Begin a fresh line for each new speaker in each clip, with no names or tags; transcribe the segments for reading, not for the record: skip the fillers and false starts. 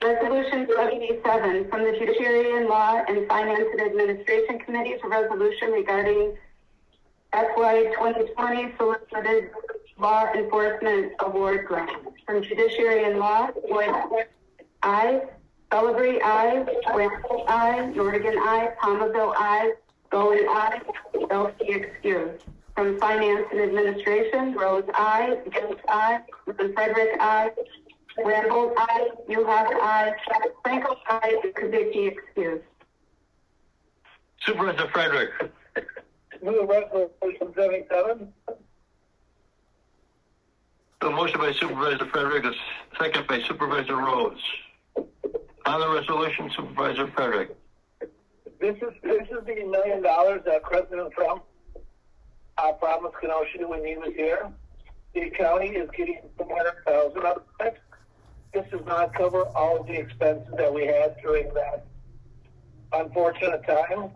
Resolution 77 from the Judiciary and Law and Finance and Administration Committees, a resolution regarding FY 2020 solicited law enforcement award grant. From Judiciary and Law, Boyd, aye. Sullivan, aye. West, aye. Nordigan, aye. Palmerville, aye. Bowen, aye. Elsie, excused. From Finance and Administration, Rose, aye. Jones, aye. Frederick, aye. Randall, aye. Newhouse, aye. Frankel, aye. Kubicki, excused.
Supervisor Frederick.
Move resolution 77.
The motion by Supervisor Frederick is second by Supervisor Rose. On the resolution, Supervisor Frederick.
This is the $1 million that President Trump promised Kenosha we need this year. The county is getting $400,000 of it. This does not cover all of the expenses that we had during that unfortunate time.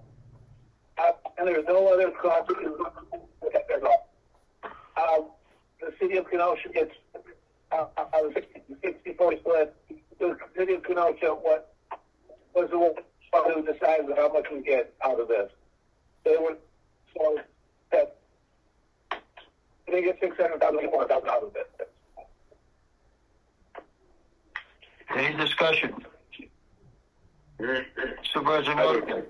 And there's no other cost. The city of Kenosha gets a 60-40 split. The city of Kenosha, what was the one who decided how much we get out of this? They were so that they get $600,000, $400,000 out of it.
Any discussion? Supervisor Norton.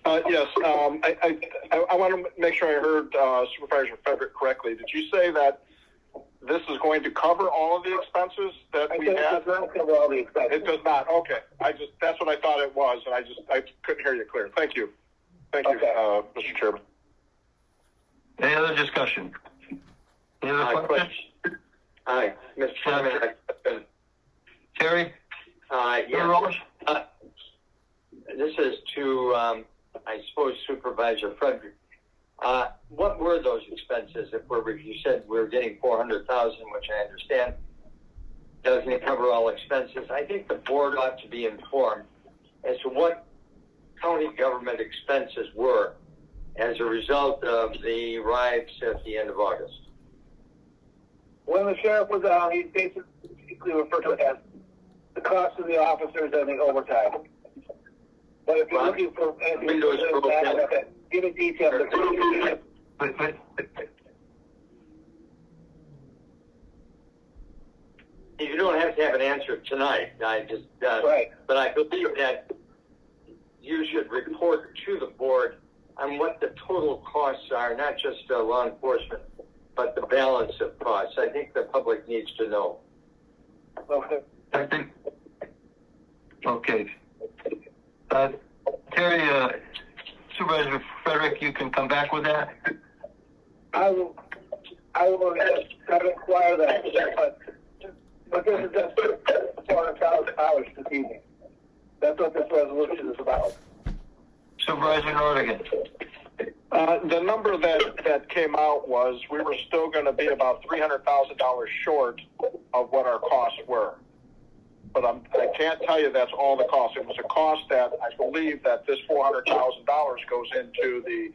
Yes, I want to make sure I heard Supervisor Frederick correctly. Did you say that this is going to cover all of the expenses that we had?
It does not cover all the expenses.
It does not. Okay, that's what I thought it was, and I couldn't hear you clear. Thank you, Mr. Chairman.
Any other discussion? Any other questions?
Hi, Mr. Chairman.
Terry?
Yes. This is to, I suppose, Supervisor Frederick. What were those expenses? You said we're getting $400,000, which I understand doesn't cover all expenses. I think the board ought to be informed as to what county government expenses were as a result of the riots at the end of August.
When the sheriff was out, he basically referred to it as the cost of the officers and the overtime. But if you're looking for anything, give a detail.
You don't have to have an answer tonight.
Right.
But I believe that you should report to the board on what the total costs are, not just law enforcement, but the balance of costs. I think the public needs to know.
Okay.
I think. Okay. Terry, Supervisor Frederick, you can come back with that.
I will try to inquire that, but this is just $400,000 this evening. That's what this resolution is about.
Supervisor Nordigan.
The number that came out was we were still going to be about $300,000 short of what our costs were. But I can't tell you that's all the cost. It was a cost that I believe that this $400,000 goes into the,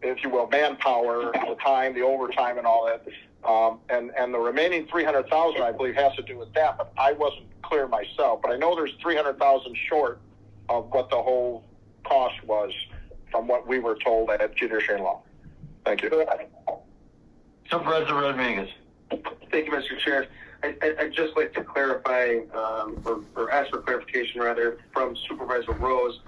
if you will, manpower, the time, the overtime, and all that. And the remaining $300,000, I believe, has to do with that. But I wasn't clear myself. But I know there's $300,000 short of what the whole cost was from what we were told at Judiciary and Law. Thank you.
Supervisor Rodriguez.
Thank you, Mr. Chair. I'd just like to clarify, or ask for clarification, rather, from Supervisor Rose.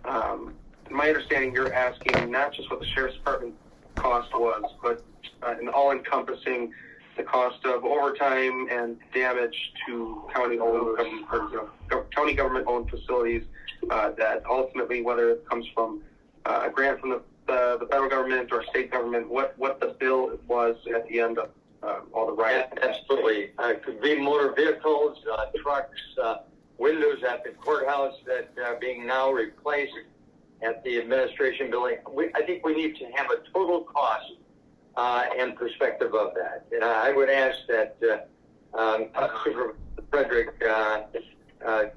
In my understanding, you're asking not just what the Sheriff's Department cost was, but an all-encompassing the cost of overtime and damage to county government-owned facilities. That ultimately, whether it comes from a grant from the federal government or state government, what the bill was at the end of all the riots.
Absolutely. It could be motor vehicles, trucks, windows at the courthouse that are being now replaced at the administration building. I think we need to have a total cost and perspective of that. And I would ask that Supervisor Frederick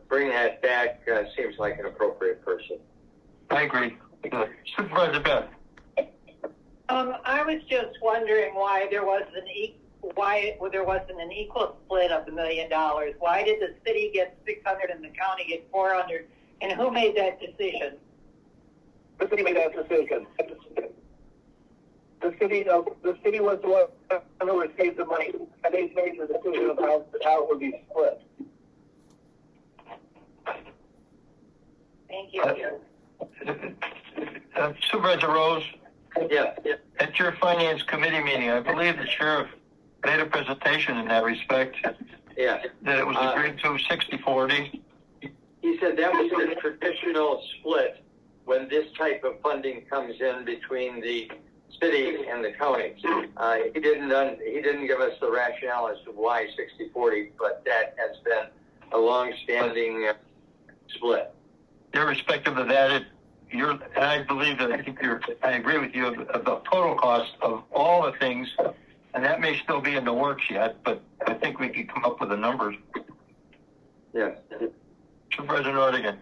bring that back. Seems like an appropriate person.
I agree. Supervisor Beth.
I was just wondering why there was an why there wasn't an equal split of the $1 million. Why did the city get 600 and the county get 400? And who made that decision?
The city made that decision. The city was the one who received the money, and they made the decision of how it would be split.
Thank you.
Supervisor Rose,
Yeah.
at your finance committee meeting, I believe the sheriff made a presentation in that respect,
Yeah.
that it was agreed to 60-40.
He said that was the traditional split when this type of funding comes in between the city and the county. He didn't give us the rationale as to why 60-40, but that has been a long-standing split.
Irrespective of that, and I believe that I agree with you of the total cost of all the things, and that may still be in the works yet, but I think we could come up with the numbers.
Yeah.
Supervisor Nordigan.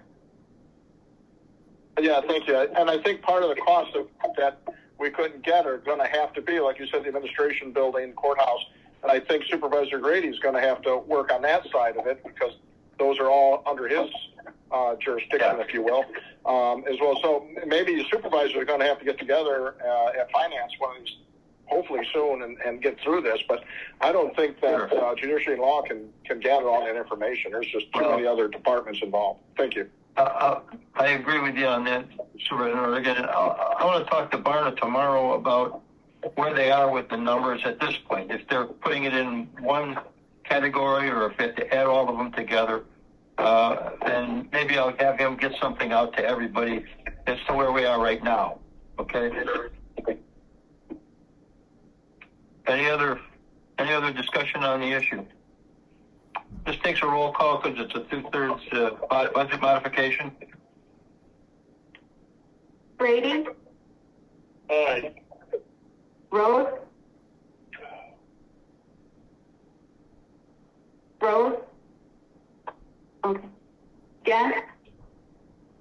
Yeah, thank you. And I think part of the cost that we couldn't get are going to have to be, like you said, the administration building, courthouse. And I think Supervisor Grady's going to have to work on that side of it because those are all under his jurisdiction, if you will, as well. So maybe the supervisors are going to have to get together at finance one of these, hopefully soon, and get through this. But I don't think that judiciary and law can gather all that information. There's just too many other departments involved. Thank you.
I agree with you on that, Supervisor Nordigan. I want to talk to Barna tomorrow about where they are with the numbers at this point. If they're putting it in one category or if they have to add all of them together. And maybe I'll have him get something out to everybody as to where we are right now. Okay. Any other discussion on the issue? This takes a roll call because it's a 2/3 budget modification.
Brady?
Aye.
Rose? Rose? Okay. Jen?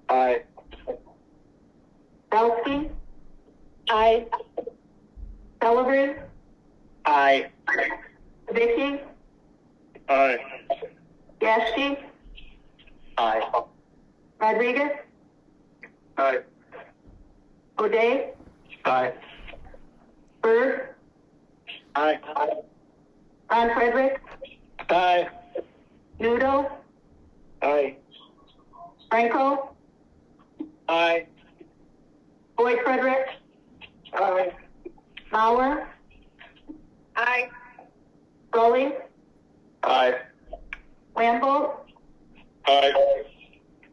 Aye.
Belsky? Aye. Celebrate?
Aye.
Vicky?
Aye.
Yashki?
Aye.
Rodriguez?
Aye.
O'Day?
Aye.
Bird?
Aye.
Ron Frederick?
Aye.
Noodle?
Aye.
Franco?
Aye.
Boyd Frederick?
Aye.
Mauer?
Aye.
Scully?
Aye.
Wamble?
Aye.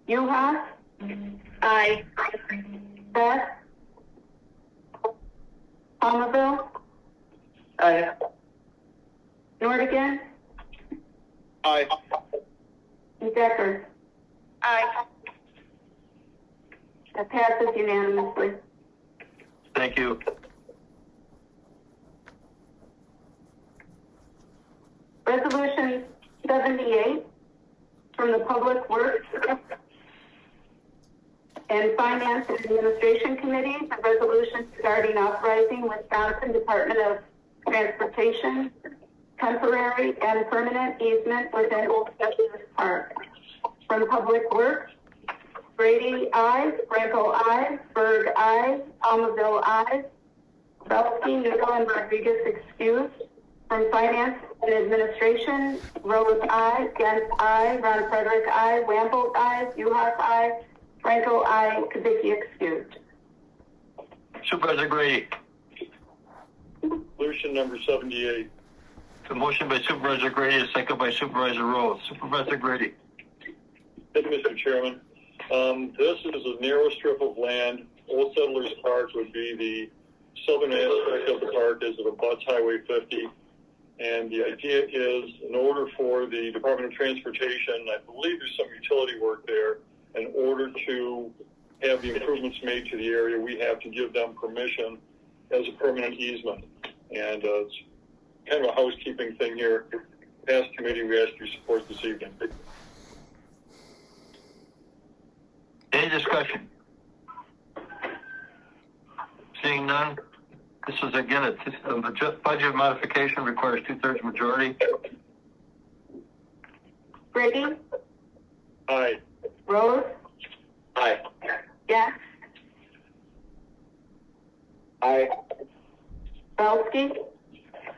Yuha? Aye. Beth? Palmerville?
Aye.
Nordigan?
Aye.
And Decker?
Aye.
That passes unanimously.
Thank you.
Resolution 78 from the Public Works and Finance and Administration Committees, a resolution regarding authorizing Wisconsin Department of Transportation temporary and permanent easement within Old Petrifying Park. From Public Works, Brady, aye. Franco, aye. Berg, aye. Almavill, aye. Belsky, Noodle, and Rodriguez excused. From Finance and Administration, Rose, aye. Gent, aye. Ron Frederick, aye. Wamble, aye. Uhas, aye. Franco, aye. Kazicki excused.
Supervisor Grady.
Resolution number 78.
The motion by Supervisor Grady, a second by Supervisor Rose. Supervisor Grady.
Thank you, Mr. Chairman. This is a narrow strip of land. Old Settlers Park would be the southern aspect of the park as it abuts Highway 50. And the idea is, in order for the Department of Transportation, I believe there's some utility work there, in order to have the improvements made to the area, we have to give them permission as a permanent easement. And it's kind of a housekeeping thing here. Past committee, we ask your support this evening.
Any discussion? Seeing none, this is again a budget modification, requires 2/3 majority.
Brady,
Aye.
Rose,
Aye.
Guest,
Aye.
Belsky.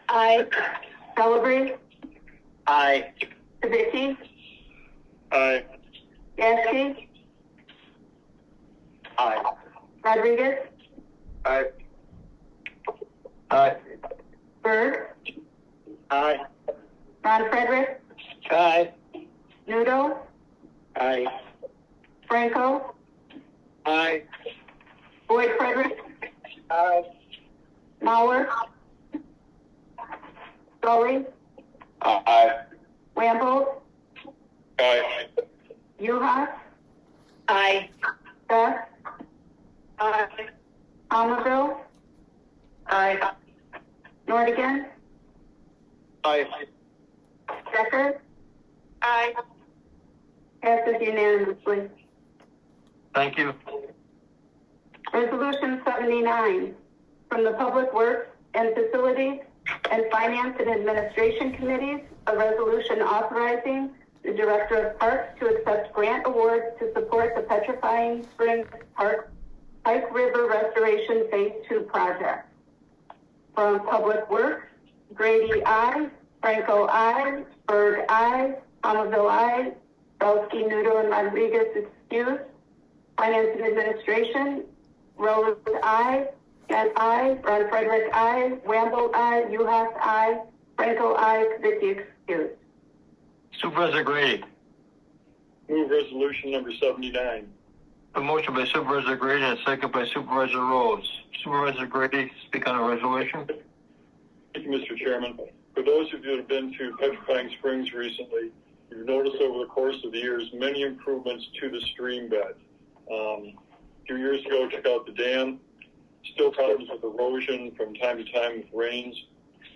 Aye. Celebrate.
Aye.
Sabicki.
Aye.
Yaski.
Aye.
Rodriguez.
Aye.
Aye.
Bird.
Aye.
Ron Frederick.
Aye.
Nudo.
Aye.
Franco.
Aye.
Boyd Frederick.
Aye.
Mauer. Scully.
Aye.
Wamble.
Aye.
Uhas.
Aye.
Beth. Aye. Almaville. Aye. Nordigan.
Aye.
Decker. Aye. Passes unanimously.
Thank you.
Resolution 79, from the Public Works and Facilities and Finance and Administration Committees, a resolution authorizing the Director of Parks to accept grant awards to support the Petrifying Springs Park Pike River Restoration Phase 2 project. From Public Works, Grady, I. Franco, I. Berg, I. Palmaville, I. Belsky, Nudo, and Rodriguez excused. Finance and Administration, Rose, I. Guest, I. Ron Frederick, I. Wamble, I. Uhas, I. Franco, I. Kvicki excused.
Supervisor Grady.
Move resolution number 79.
A motion by Supervisor Grady and a second by Supervisor Rose. Supervisor Grady, speak on a resolution.
Thank you, Mr. Chairman. For those of you that have been to Petrifying Springs recently, you've noticed over the course of the years many improvements to the stream bed. A few years ago, check out the dam. Still problems with erosion from time to time with rains.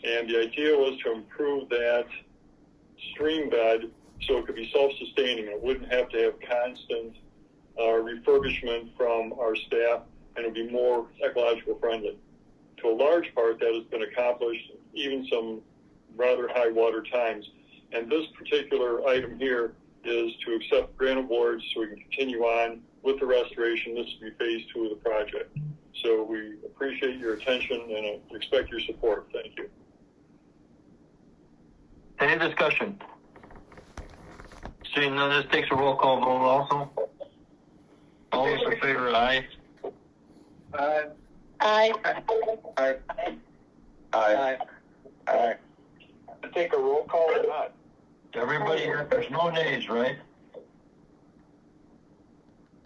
And the idea was to improve that stream bed so it could be self-sustaining. It wouldn't have to have constant refurbishment from our staff, and it would be more ecological friendly. To a large part, that has been accomplished, even some rather high water times. And this particular item here is to accept grant awards so we can continue on with the restoration. This will be phase 2 of the project. So we appreciate your attention and expect your support. Thank you.
Any discussion? Seeing none, this takes a roll call vote also. All those in favor, aye.
Aye.
Aye.
Aye. Aye. Aye. Take a roll call or not?
Everybody, there's no nays, right?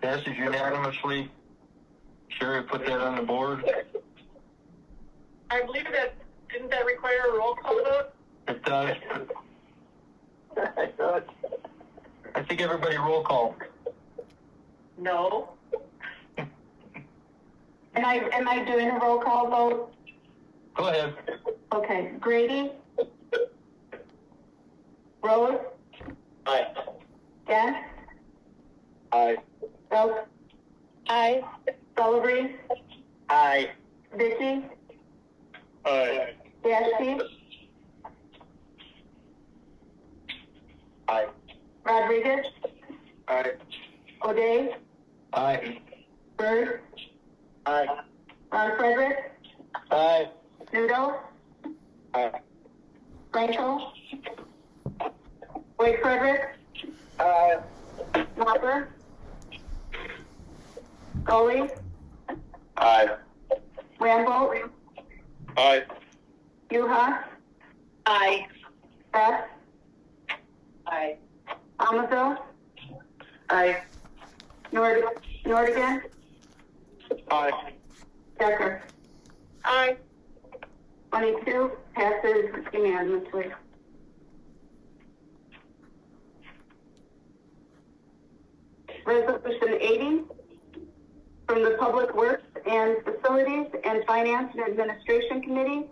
Passes unanimously. Sherry, put that on the board.
I believe that, didn't that require a roll call vote?
It does. I think everybody roll call.
No.
Am I doing a roll call vote?
Go ahead.
Okay. Grady? Rose?
Aye.
Guest?
Aye.
Belsky? Aye. Celebrate?
Aye.
Vicky?
Aye.
Yaski?
Aye.
Rodriguez?
Aye.
O'Day?
Aye.
Bird?
Aye.
Ron Frederick?
Aye.
Nudo?
Aye.
Franco? Boyd Frederick?
Aye.
Mauer? Scully?
Aye.
Wamble?
Aye.
Uhas?
Aye.
Beth?
Aye.
Almaville?
Aye.
Nordigan?
Aye.
Decker?
Aye.
22 passes unanimously. Resolution 80, from the Public Works and Facilities and Finance and Administration Committee,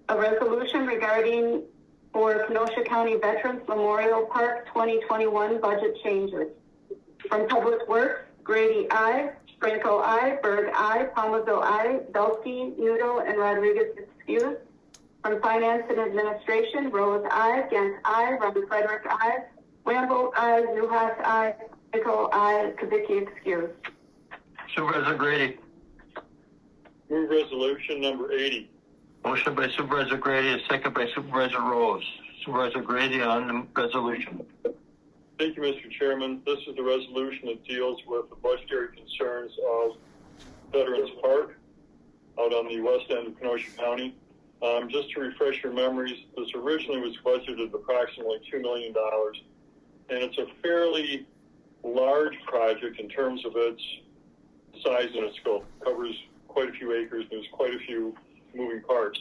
a resolution regarding for Kenosha County Veterans Memorial Park 2021 budget changes. From Public Works, Grady, I. Franco, I. Berg, I. Palmaville, I. Dulce, Noodle, and Rodriguez excused. From Finance and Administration, Rose, I. Gant, I. Ron Frederick, I. Rambo, I. Newhouse, I. Franco, I. Kavicki excused.
Supervisor Grady.
Move resolution number 80.
Motion by Supervisor Grady, a second by Supervisor Rose. Supervisor Grady on the resolution.
Thank you, Mr. Chairman. This is the resolution that deals with the budgetary concerns of Veterans Park out on the west end of Kenosha County. Just to refresh your memories, this originally was budgeted approximately $2 million, and it's a fairly large project in terms of its size and its scope. It covers quite a few acres, and there's quite a few moving parts.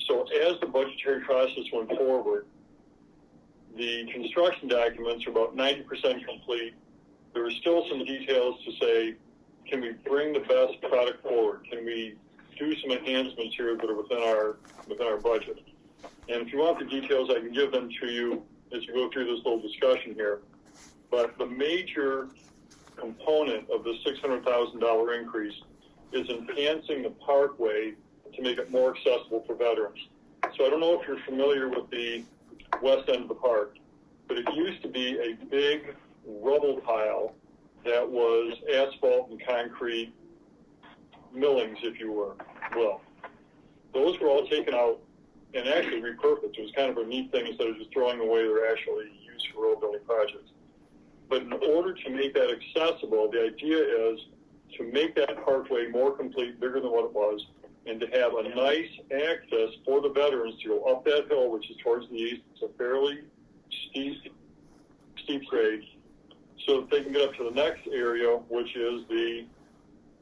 So as the budgetary process went forward, the construction documents are about 90% complete. There are still some details to say, can we bring the best product forward? Can we do some enhancements here that are within our budget? And if you want the details, I can give them to you as you go through this little discussion here. But the major component of the $600,000 increase is enhancing the parkway to make it more accessible for veterans. So I don't know if you're familiar with the west end of the park, but it used to be a big rubble pile that was asphalt and concrete millings, if you will. Those were all taken out and actually repurposed. It was kind of a neat thing. Instead of just throwing away, they're actually used for road building projects. But in order to make that accessible, the idea is to make that parkway more complete, bigger than what it was, and to have a nice access for the veterans to go up that hill, which is towards the east. It's a fairly steep grade, so that they can get up to the next area, which is the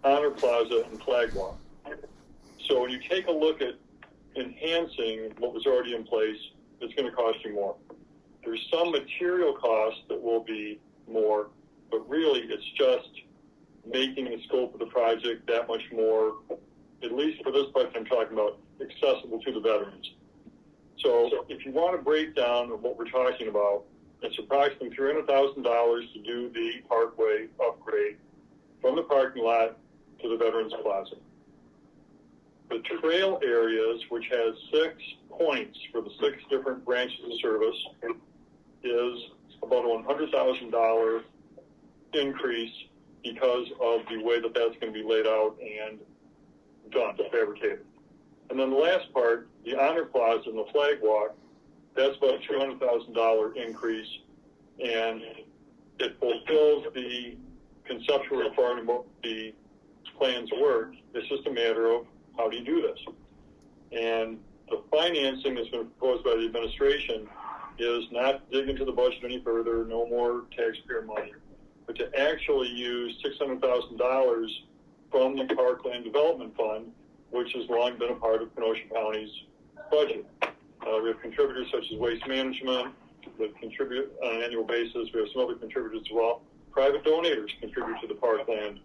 Honor Plaza and Flag Walk. So when you take a look at enhancing what was already in place, it's going to cost you more. There's some material costs that will be more, but really it's just making the scope of the project that much more, at least for this project I'm talking about, accessible to the veterans. So if you want a breakdown of what we're talking about, it's approximately $300,000 to do the parkway upgrade from the parking lot to the Veterans Plaza. The trail areas, which has 6 points for the 6 different branches of service, is about a $100,000 increase because of the way that that's going to be laid out and done, fabricated. And then the last part, the Honor Plaza and the Flag Walk, that's about a $200,000 increase, and it fulfills the conceptual requirement of what the plans work. It's just a matter of how do you do this. And the financing that's been proposed by the administration is not dig into the budget any further, no more taxpayer money, but to actually use $600,000 from the Parkland Development Fund, which has long been a part of Kenosha County's budget. We have contributors such as Waste Management that contribute on an annual basis. We have some other contributors as well. Private donors contribute to the Parkland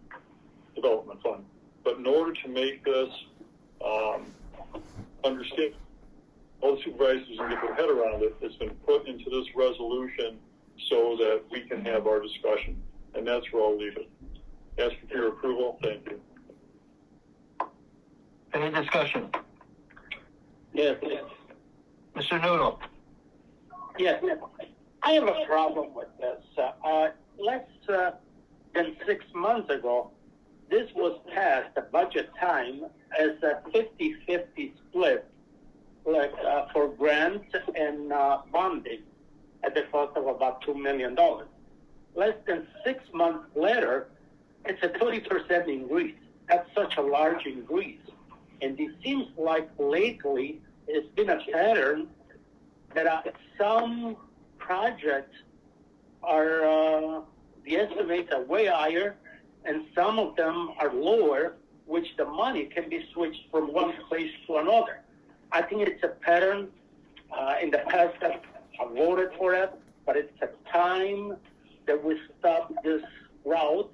Development Fund. But in order to make this understand, all the supervisors can get their head around it, it's been put into this resolution so that we can have our discussion. And that's where I'll leave it. Ask for your approval. Thank you.
Any discussion?
Yes.
Mr. Noodle.
Yes. I have a problem with this. Less than 6 months ago, this was passed at budget time as a 50-50 split, like for grants and bonding at the cost of about $2 million. Less than 6 months later, it's a 30% increase. That's such a large increase. And it seems like lately it's been a pattern that some projects are, the estimates are way higher, and some of them are lower, which the money can be switched from one place to another. I think it's a pattern. In the past, I voted for it, but it's a time that we stop this route.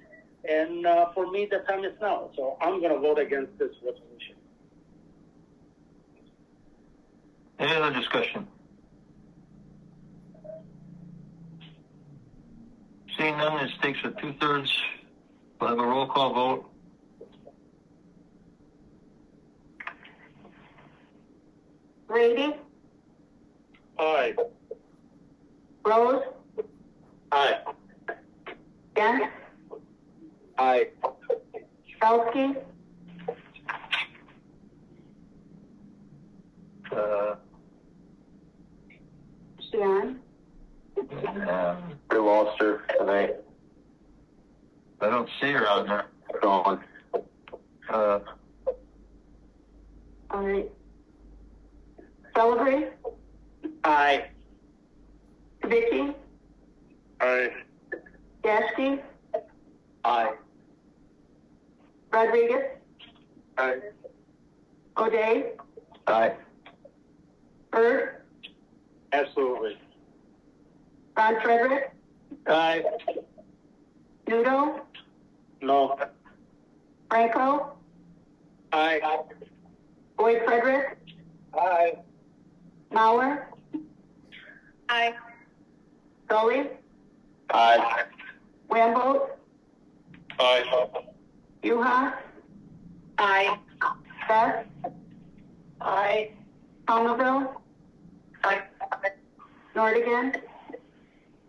And for me, the time is now. So I'm going to vote against this resolution.
Any other discussion? Seeing none, this takes a 2/3 We'll have a roll call vote.
Grady,
Aye.
Rose,
Aye.
Dent,
Aye.
Belsky, Sheehan,
We lost her tonight.
I don't see her on there.
Gone.
all right. Celebrate,
Aye.
Vicky,
Aye.
Yashki,
Aye.
Rodriguez,
Aye.
O'Day,
Aye.
Bird,
Absolutely.
Ron Frederick,
Aye.
Nudo,
No.
Franco,
Aye.
Boyd Frederick,
Aye.
Mauer,
Aye.
Gully,
Aye.
Wambo,
Aye.
Yuha,
Aye.
Beth,
Aye.
Palmerville,
Aye.
Nordigan,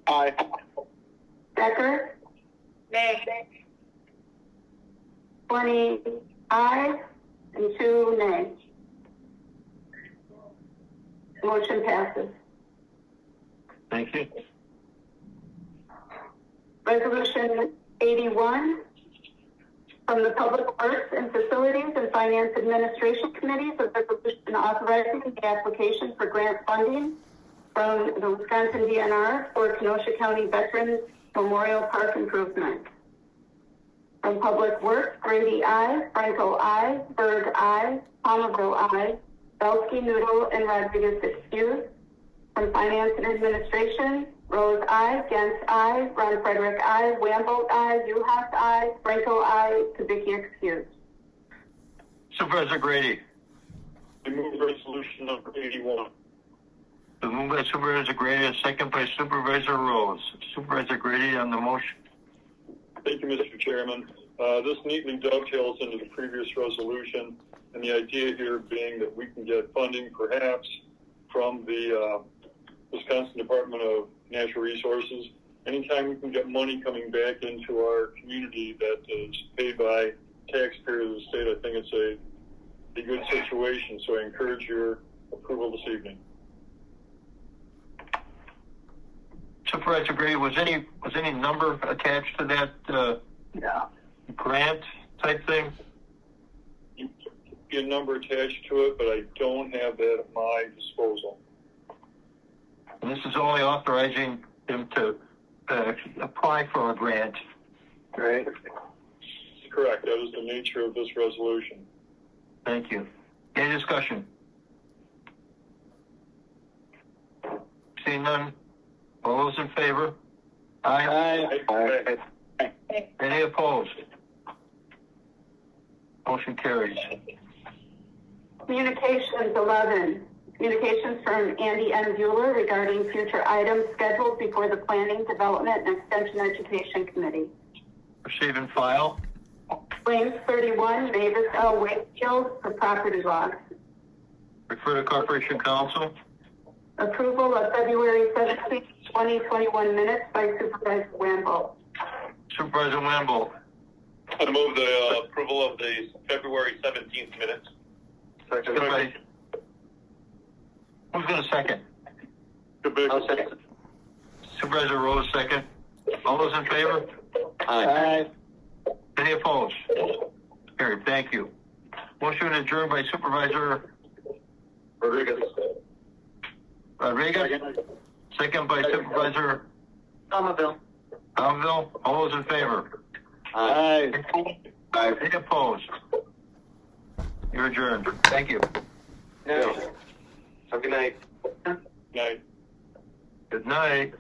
Aye.
Becker,
Nay.
20 ayes and 2 nays. Motion passes.
Thank you.
Resolution 81 from the Public Works and Facilities and Finance Administration Committees, a resolution authorizing the application for grant funding from the Wisconsin DNR for Kenosha County Veterans Memorial Park improvement. From Public Works, Grady I, Franco I, Berg I, Palmerville I, Belsky, Noodle, and Rodriguez excused. From Finance and Administration, Rose I, Gens I, Ron Frederick I, Wambold I, Uhas I, Franco I, Kubicki excused.
Supervisor Grady.
I move resolution number 81.
The moved by Supervisor Grady, a second by Supervisor Rose. Supervisor Grady on the motion.
Thank you, Mr. Chairman. This neatly dovetails into the previous resolution, and the idea here being that we can get funding perhaps from the Wisconsin Department of Natural Resources. Anytime we can get money coming back into our community that is paid by taxpayers of the state, I think it's a good situation. So I encourage your approval this evening.
Supervisor Grady, was any number attached to that grant type thing?
Be a number attached to it, but I don't have that at my disposal.
And this is only authorizing them to apply for a grant.
Right.
Correct. That is the nature of this resolution.
Thank you. Any discussion? Seeing none. All those in favor? Aye.
Aye.
Any opposed? Motion carries.
Communications 11. Communications from Andy M. Bueller regarding future items scheduled before the Planning, Development, and Extension Education Committee.
Receive and file.
Claims 31, Mavis L. Wakefield for property loss.
Refer to Corporation Council.
Approval of February 17, 2021 minutes by Supervisor Wamble.
Supervisor Wamble.
I move the approval of the February 17th minutes.
Second. Who's going to second?
I'll
second.
Supervisor Rose, second. All those in favor?
Aye.
Any opposed? Carried. Thank you. Motion adjourned by Supervisor
Rodriguez.
Rodriguez. Second by Supervisor
Palmerville.
Alville. All those in favor?
Aye.
Any opposed? You're adjourned. Thank you.
Yeah. Have a good night.
Night.
Good night.